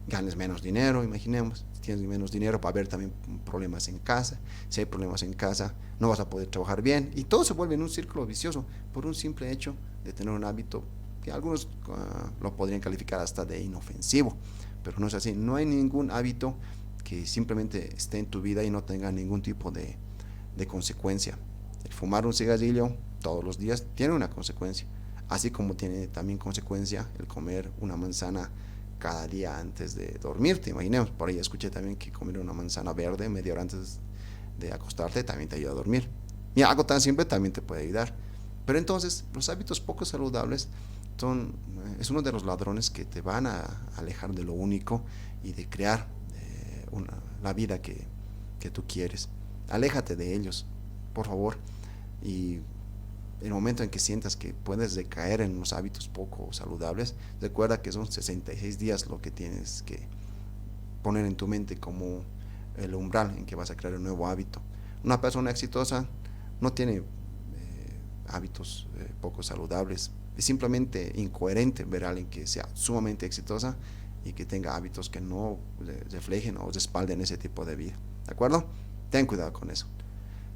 S1: ganes menos dinero, imaginemos. Si tienes menos dinero, va a haber también problemas en casa. Si hay problemas en casa, no vas a poder trabajar bien. Y todo se vuelve en un círculo vicioso por un simple hecho de tener un hábito que algunos lo podrían calificar hasta de inofensivo. Pero no es así. No hay ningún hábito que simplemente esté en tu vida y no tenga ningún tipo de consecuencia. El fumar un cigarrillo todos los días tiene una consecuencia, así como tiene también consecuencia el comer una manzana cada día antes de dormirte. Imaginemos, por ahí escuché también que comer una manzana verde media hora antes de acostarte también te ayuda a dormir. Y algo tan simple también te puede ayudar. Pero entonces los hábitos poco saludables es uno de los ladrones que te van a alejar de lo único y de crear la vida que tú quieres. Aléjate de ellos, por favor. Y en el momento en que sientas que puedes decaer en unos hábitos poco saludables, recuerda que son 66 días lo que tienes que poner en tu mente como el umbral en que vas a crear un nuevo hábito. Una persona exitosa no tiene hábitos poco saludables. Es simplemente incoherente ver a alguien que sea sumamente exitosa y que tenga hábitos que no reflejen o respalden ese tipo de vida. ¿De acuerdo? Ten cuidado con eso.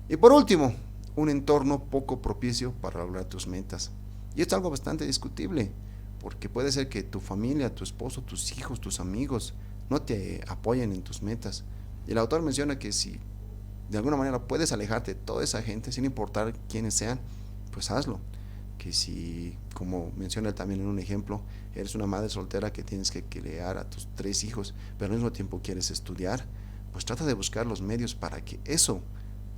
S1: Y por último, un entorno poco propicio para lograr tus metas. Y esto es algo bastante discutible, porque puede ser que tu familia, tu esposo, tus hijos, tus amigos no te apoyen en tus metas. Y el autor menciona que si de alguna manera puedes alejarte de toda esa gente, sin importar quiénes sean, pues hazlo. Que si, como menciona también en un ejemplo, eres una madre soltera que tienes que criar a tus 3 hijos, pero al mismo tiempo quieres estudiar, pues trata de buscar los medios para que eso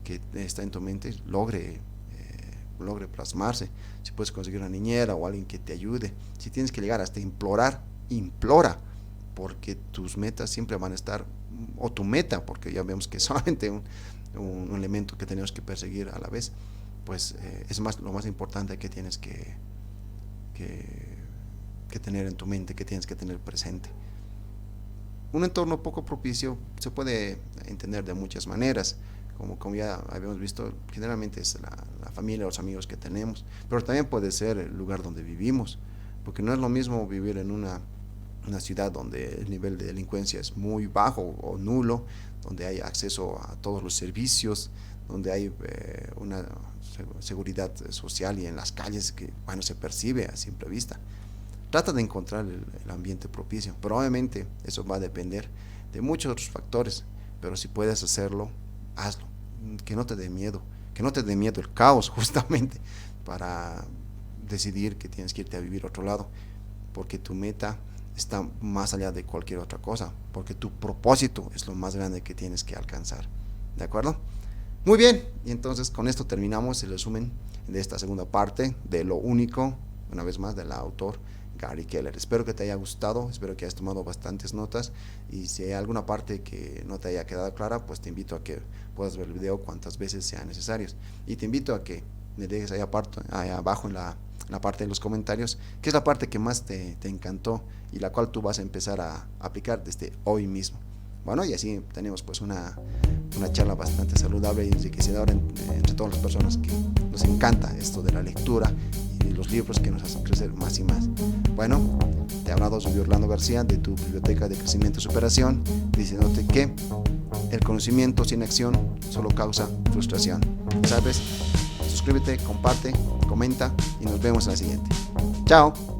S1: que está en tu mente logre plasmarse. Si puedes conseguir una niñera o alguien que te ayude, si tienes que llegar hasta implorar, implora, porque tus metas siempre van a estar, o tu meta, porque ya vemos que es solamente un elemento que tenemos que perseguir a la vez, pues es lo más importante que tienes que tener en tu mente, que tienes que tener presente. Un entorno poco propicio se puede entender de muchas maneras, como ya habíamos visto, generalmente es la familia, los amigos que tenemos, pero también puede ser el lugar donde vivimos, porque no es lo mismo vivir en una ciudad donde el nivel de delincuencia es muy bajo o nulo, donde hay acceso a todos los servicios, donde hay una seguridad social y en las calles que, bueno, se percibe a simple vista. Trata de encontrar el ambiente propicio, pero obviamente eso va a depender de muchos otros factores, pero si puedes hacerlo, hazlo, que no te dé miedo, el caos justamente, para decidir que tienes que irte a vivir a otro lado, porque tu meta está más allá de cualquier otra cosa, porque tu propósito es lo más grande que tienes que alcanzar. ¿De acuerdo? Muy bien, y entonces con esto terminamos el resumen de esta segunda parte de Lo Único, una vez más, del autor Gary Keller. Espero que te haya gustado, espero que hayas tomado bastantes notas, y si hay alguna parte que no te haya quedado clara, pues te invito a que puedas ver el video cuantas veces sean necesarios, y te invito a que me dejes ahí abajo en la parte de los comentarios qué es la parte que más te encantó y la cual tú vas a empezar a aplicar desde hoy mismo. Bueno, y así tenemos pues una charla bastante saludable y enriquecedora entre todas las personas que nos encanta esto de la lectura y los libros que nos hacen crecer más y más. Bueno, te ha hablado soy Orlando García de tu biblioteca de crecimiento y superación, diciéndote que el conocimiento sin acción solo causa frustración. ¿Sabes? Suscríbete, comparte, comenta y nos vemos en la siguiente. Chao.